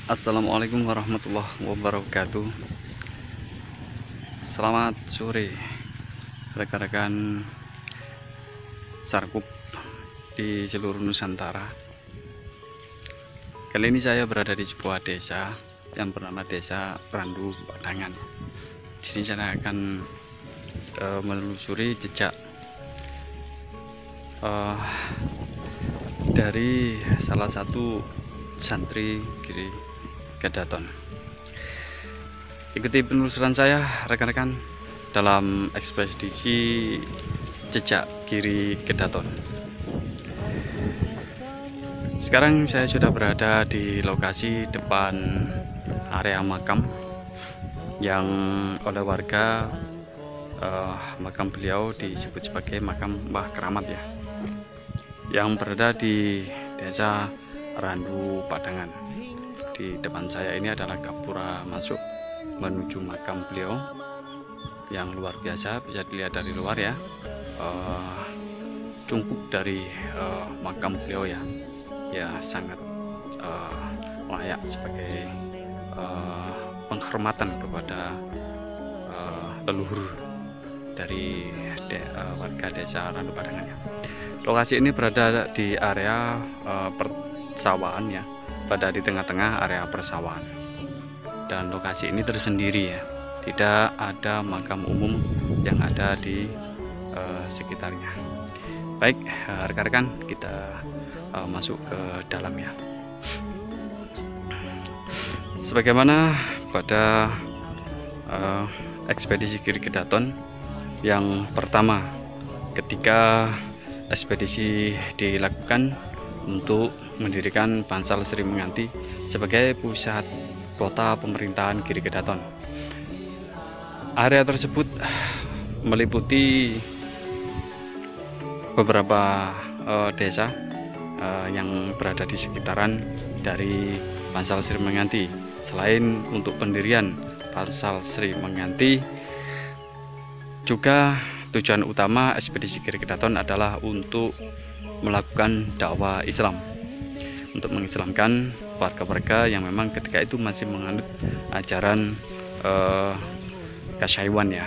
Assalamualaikum warahmatullahi wabarakatuh. Selamat sore rekan-rekan Sarkup di seluruh Nusantara. Kali ini saya berada di sebuah desa yang bernama Desa Randu Padangan. Di sini saya akan menelusuri jejak dari salah satu santri Giri Kedaton. Ikuti penelusuran saya rekan-rekan dalam ekspedisi jejak Giri Kedaton. Sekarang saya sudah berada di lokasi depan area makam yang oleh warga makam beliau disebut sebagai makam Mbah Keramat ya, yang berada di Desa Randu Padangan. Di depan saya ini adalah gapura masuk menuju makam beliau yang luar biasa, bisa dilihat dari luar ya. Cungkup dari makam beliau ya sangat layak sebagai penghormatan kepada leluhur dari warga Desa Randu Padangan ya. Lokasi ini berada di area persawahan ya, pada di tengah-tengah area persawahan, dan lokasi ini tersendiri ya, tidak ada makam umum yang ada di sekitarnya. Baik rekan-rekan, kita masuk ke dalam ya. Sebagaimana pada ekspedisi Giri Kedaton yang pertama, ketika ekspedisi dilakukan untuk mendirikan Bangsal Sri Menganti sebagai pusat kota pemerintahan Giri Kedaton. Area tersebut meliputi beberapa desa yang berada di sekitaran dari Bangsal Sri Menganti. Selain untuk pendirian Bangsal Sri Menganti, juga tujuan utama ekspedisi Giri Kedaton adalah untuk melakukan dakwah Islam, untuk mengislamkan warga-warga yang memang ketika itu masih menganut ajaran Kasyaiwan ya,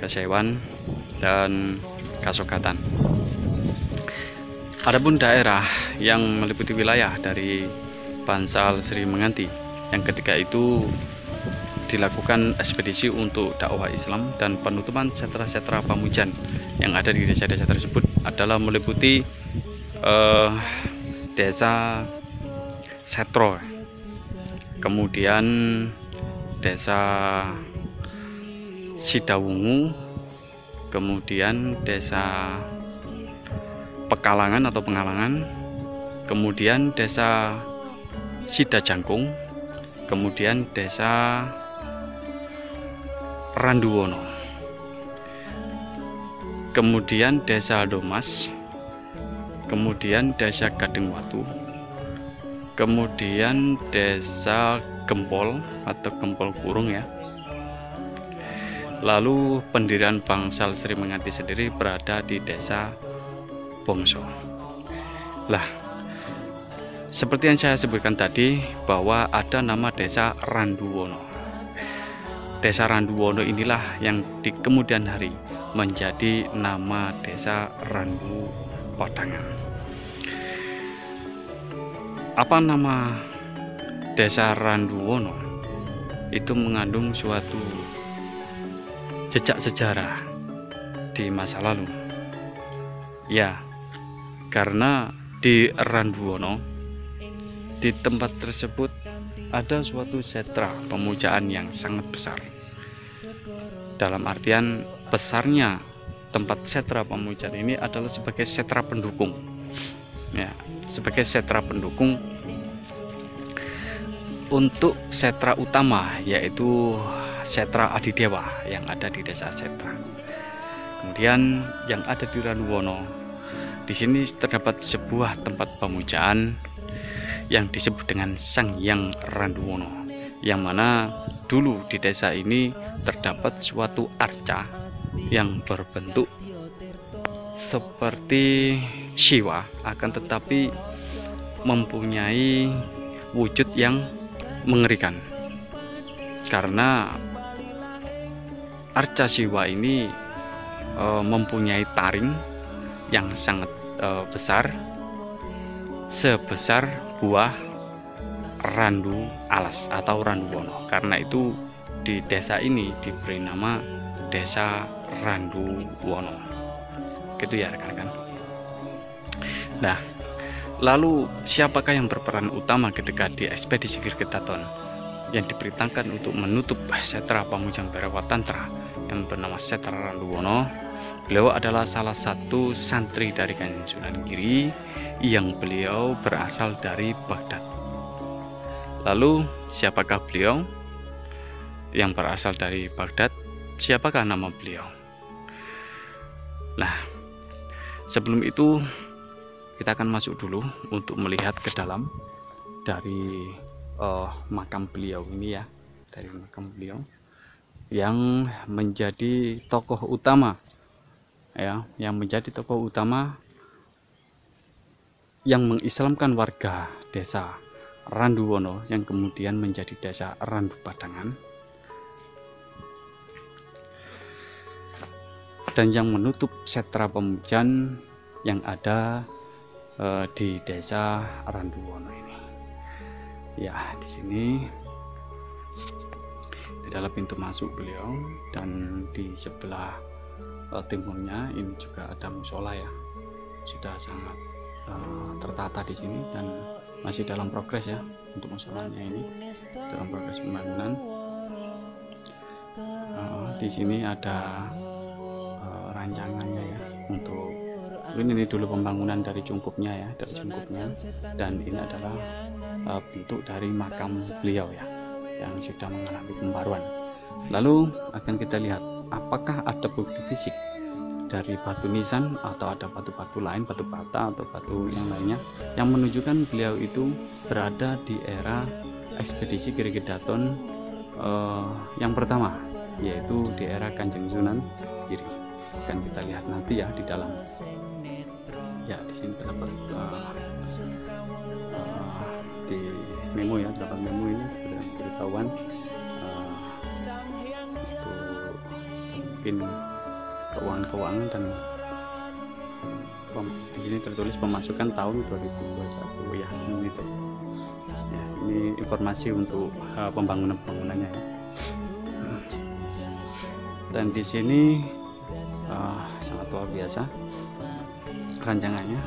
Kasyaiwan dan Kasogatan. Adapun daerah yang meliputi wilayah dari Bangsal Sri Menganti yang ketika itu dilakukan ekspedisi untuk dakwah Islam dan penutupan sentra-sentra pamujan yang ada di desa-desa tersebut adalah meliputi Desa Setro, kemudian Desa Sidawungu, kemudian Desa Pekalangan atau Pengalangan, kemudian Desa Sidajangkung, kemudian Desa Randuwono, kemudian Desa Domas, kemudian Desa Gadengwatu, kemudian Desa Gempol atau Gempol Kurung ya. Lalu pendirian Bangsal Sri Menganti sendiri berada di Desa Bongso. Lah, seperti yang saya sebutkan tadi bahwa ada nama Desa Randuwono. Desa Randuwono inilah yang di kemudian hari menjadi nama Desa Randu Padangan. Apa nama Desa Randuwono? Itu mengandung suatu jejak sejarah di masa lalu. Ya, karena di Randuwono, di tempat tersebut ada suatu setra pemujaan yang sangat besar. Dalam artian besarnya tempat setra pemujaan ini adalah sebagai setra pendukung ya, sebagai setra pendukung untuk setra utama, yaitu setra Adidewa yang ada di Desa Setra. Kemudian yang ada di Randuwono, di sini terdapat sebuah tempat pemujaan yang disebut dengan Sang Hyang Randuwono, yang mana dulu di desa ini terdapat suatu arca yang berbentuk seperti Siwa, akan tetapi mempunyai wujud yang mengerikan, karena Arca Siwa ini mempunyai taring yang sangat besar, sebesar buah randu alas atau randu wono. Karena itu di desa ini diberi nama Desa Randu Wono, gitu ya rekan-rekan. Nah, lalu siapakah yang berperan utama ketika di ekspedisi Girgetaton yang diperintahkan untuk menutup Setra Pamujang Bhairawatantra yang bernama Setra Randu Wono? Beliau adalah salah satu santri dari Kanjeng Sunan Giri yang beliau berasal dari Baghdad. Lalu siapakah beliau yang berasal dari Baghdad? Siapakah nama beliau? Nah, sebelum itu kita akan masuk dulu untuk melihat ke dalam dari makam beliau ini ya, dari makam beliau yang menjadi tokoh utama ya, yang menjadi tokoh utama yang mengislamkan warga desa Randu Wono yang kemudian menjadi desa Randu Padangan, dan yang menutup Setra Pamujang yang ada di desa Randu Wono ini. Ya, di sini di dalam pintu masuk beliau, dan di sebelah timurnya ini juga ada musola ya, sudah sangat tertata di sini dan masih dalam progres ya untuk musolanya ini, dalam progres pembangunan. Di sini ada rancangannya ya untuk ini dulu pembangunan dari cungkupnya ya, dari cungkupnya, dan ini adalah bentuk dari makam beliau ya yang sudah mengalami pembaruan. Lalu akan kita lihat apakah ada bukti fisik dari batu nisan atau ada batu-batu lain, batu bata atau batu yang lainnya yang menunjukkan beliau itu berada di era ekspedisi Girgetaton yang pertama, yaitu di era Kanjeng Sunan Giri. Akan kita lihat nanti ya di dalam. Ya, di sini terdapat di memo ya, terdapat memo ini sudah pemberitahuan untuk mungkin keuangan dan di sini tertulis pemasukan tahun 2021 ya, ini tuh. Ya, ini informasi untuk pembangunannya ya. Dan di sini sangat luar biasa rancangannya,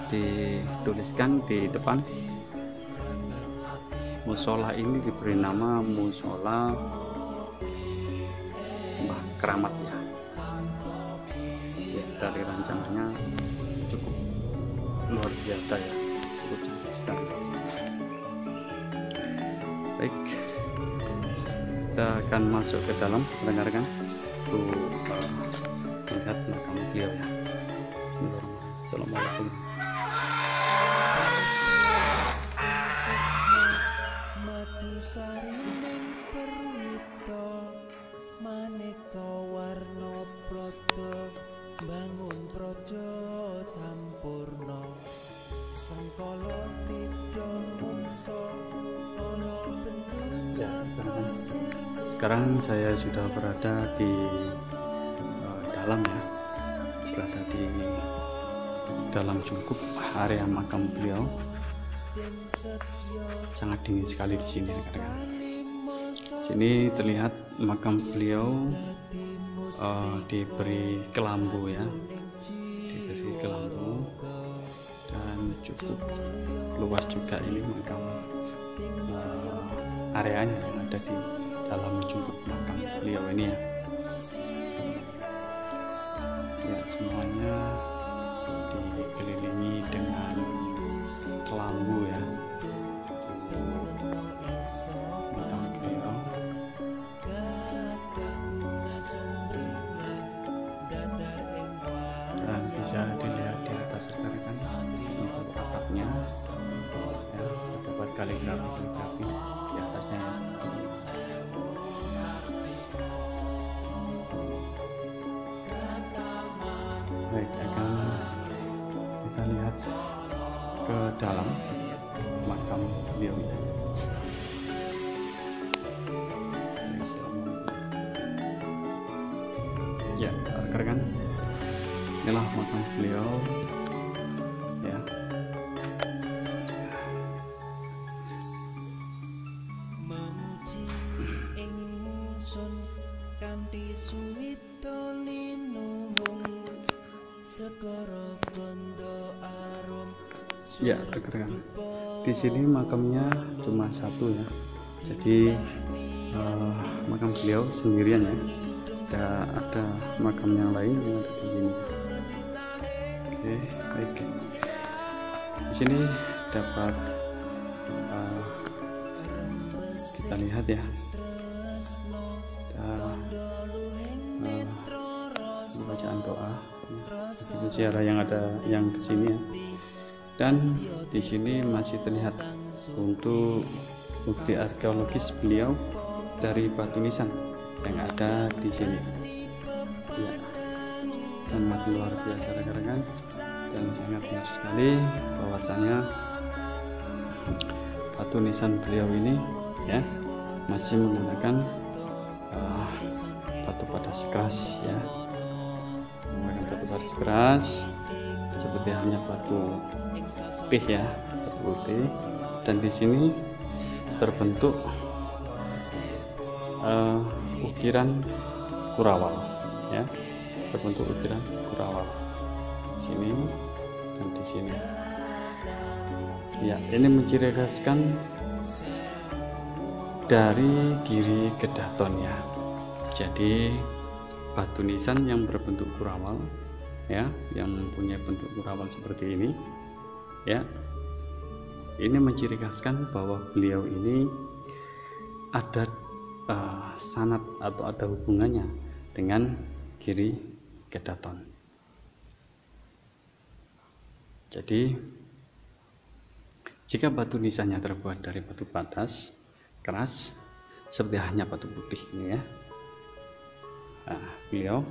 dituliskan di depan musola ini diberi nama Musola Mbah Keramat ya. Ya, dari rancangannya cukup luar biasa ya, cukup cantik sekali. Baik, kita akan masuk ke dalam rekan-rekan untuk melihat makam beliau ya. Assalamualaikum. Sekarang saya sudah berada di dalam ya, berada di dalam cungkup area makam beliau. Sangat dingin sekali di sini rekan-rekan. Sini terlihat makam beliau diberi kelambu ya, diberi kelambu, dan cukup luas juga ini makam areanya yang ada di dalam cungkup makam beliau ini ya. Ya, semuanya dikelilingi dengan kelambu ya, makam beliau. Dan bisa dilihat di atas rekan-rekan untuk atapnya ya, terdapat kaligrafi di atasnya ya. Baik, akan kita lihat ke dalam makam beliau. rekan-rekan. Inilah makam beliau ya. Ya, rekan-rekan. Di sini makamnya cuma satu ya. Jadi makam beliau sendirian ya. Ada makam yang lain yang ada di sini. Oke, baik. Di sini dapat kita lihat ya. Bacaan doa ziarah yang ada yang di sini ya. Dan di sini masih terlihat untuk bukti arkeologis beliau dari batu nisan yang ada di sini. Ya, sangat luar biasa rekan-rekan, dan sangat benar sekali bahwasanya batu nisan beliau ini ya masih menggunakan batu padas keras ya, menggunakan batu padas keras seperti hanya batu putih ya, batu putih. Dan di sini terbentuk ukiran kurawal ya, berbentuk ukiran kurawal di sini dan di sini ya. Ini menciri khaskan dari Giri Kedaton ya. Jadi batu nisan yang berbentuk kurawal ya, yang mempunyai bentuk kurawal seperti ini ya, ini menciri khaskan bahwa beliau ini ada sanad atau ada hubungannya dengan Giri Kedaton. Jadi jika batu nisannya terbuat dari batu padas keras seperti hanya batu putih ini ya, beliau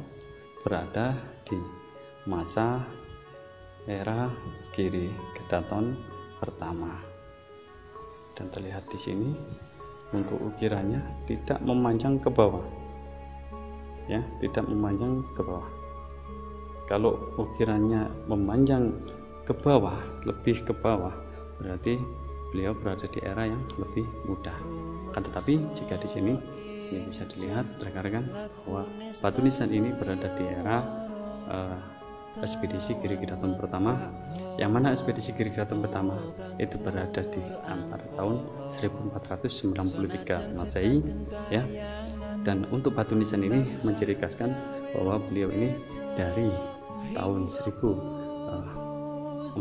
berada di masa era Giri Kedaton pertama. Dan terlihat di sini untuk ukirannya tidak memanjang ke bawah ya, tidak memanjang ke bawah. Kalau ukirannya memanjang ke bawah, lebih ke bawah, berarti beliau berada di era yang lebih muda. Tetapi jika di sini ini bisa dilihat rekan-rekan bahwa batu nisan ini berada di era ekspedisi Giri Kedaton pertama, yang mana ekspedisi Giri Kedaton pertama itu berada di antara tahun 1493 Masehi ya. Dan untuk batu nisan ini menciri khaskan bahwa beliau ini dari tahun 1493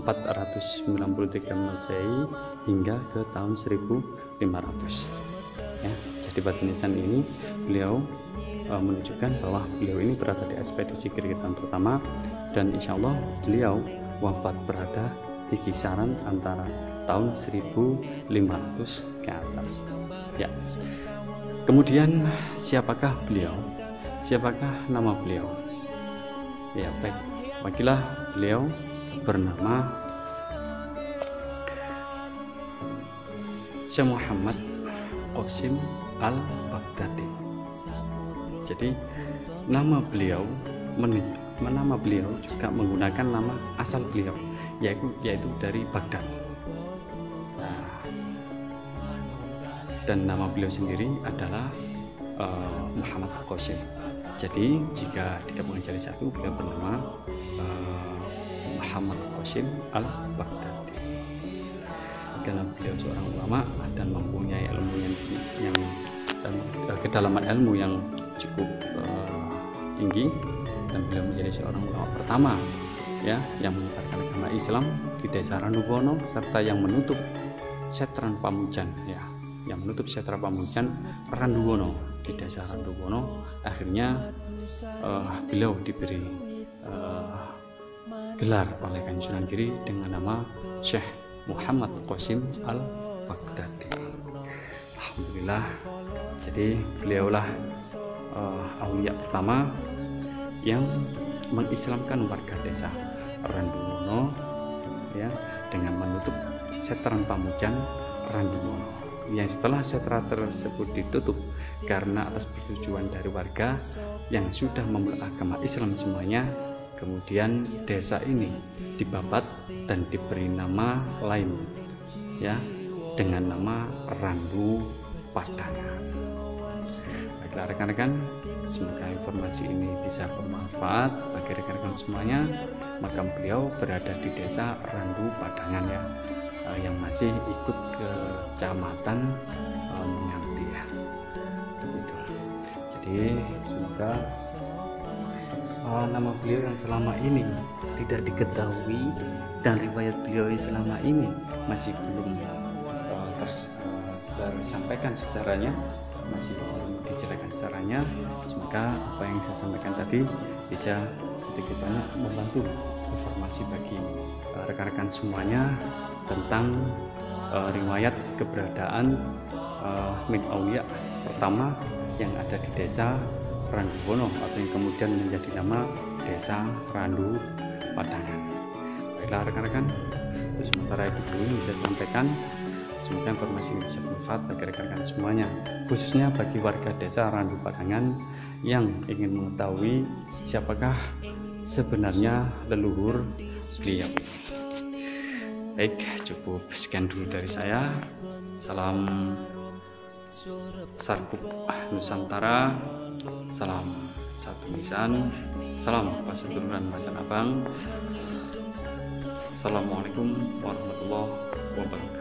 Masehi hingga ke tahun 1500 ya. Jadi batu nisan ini beliau menunjukkan bahwa beliau ini berada di ekspedisi Giri Kedaton pertama, dan insya Allah beliau wafat berada di kisaran antara tahun 1500 ke atas ya. Kemudian siapakah beliau? Siapakah nama beliau? Ya baik, bagilah beliau bernama Syekh Muhammad Qasim Al-Baghdadi. Jadi nama beliau juga menggunakan nama asal beliau, yaitu dari Baghdad. Dan nama beliau sendiri adalah Muhammad Qasim. Jadi jika digabungkan jadi satu, beliau bernama Muhammad Qasim Al-Baghdadi. Karena beliau seorang ulama dan mempunyai ilmu yang dan kedalaman ilmu yang cukup tinggi, dan beliau menjadi seorang ulama pertama ya yang menyebarkan agama Islam di desa Randubono, serta yang menutup Setran Pamujan ya, yang menutup Setra Pamujan Randubono di desa Randubono. Akhirnya beliau diberi gelar oleh Kanjeng Sunan Giri dengan nama Syekh Muhammad Qasim Al-Baghdadi. Alhamdulillah, jadi beliaulah aulia pertama yang mengislamkan warga desa Randubono ya, dengan menutup Setran Pamujan Randubono. yang setelah sentra tersebut ditutup karena atas persetujuan dari warga yang sudah memeluk agama Islam semuanya, kemudian desa ini dibabat dan diberi nama lain, ya, dengan nama Randu Padangan. Baiklah rekan-rekan, semoga informasi ini bisa bermanfaat bagi rekan-rekan semuanya. Makam beliau berada di desa Randu Padangan, ya, yang masih ikut ke kecamatan Menganti, ya. Begitu. Jadi semoga nama beliau yang selama ini tidak diketahui dan riwayat beliau yang selama ini masih belum tersampaikan secaranya, masih belum dijelaskan secaranya. Semoga apa yang saya sampaikan tadi bisa sedikit banyak membantu informasi bagi rekan-rekan semuanya tentang riwayat keberadaan Min Aulia pertama yang ada di desa Randu Wono, atau yang kemudian menjadi nama desa Randu Padangan. Baiklah rekan-rekan, sementara itu dulu bisa sampaikan. Semoga informasi ini bisa bermanfaat bagi rekan-rekan semuanya, khususnya bagi warga desa Randu Padangan yang ingin mengetahui siapakah sebenarnya leluhur beliau. Baik, cukup sekian dulu dari saya. Salam Sarkup Nusantara, salam satu nisan, salam Paseduluran Macan Abang. Assalamualaikum warahmatullahi wabarakatuh.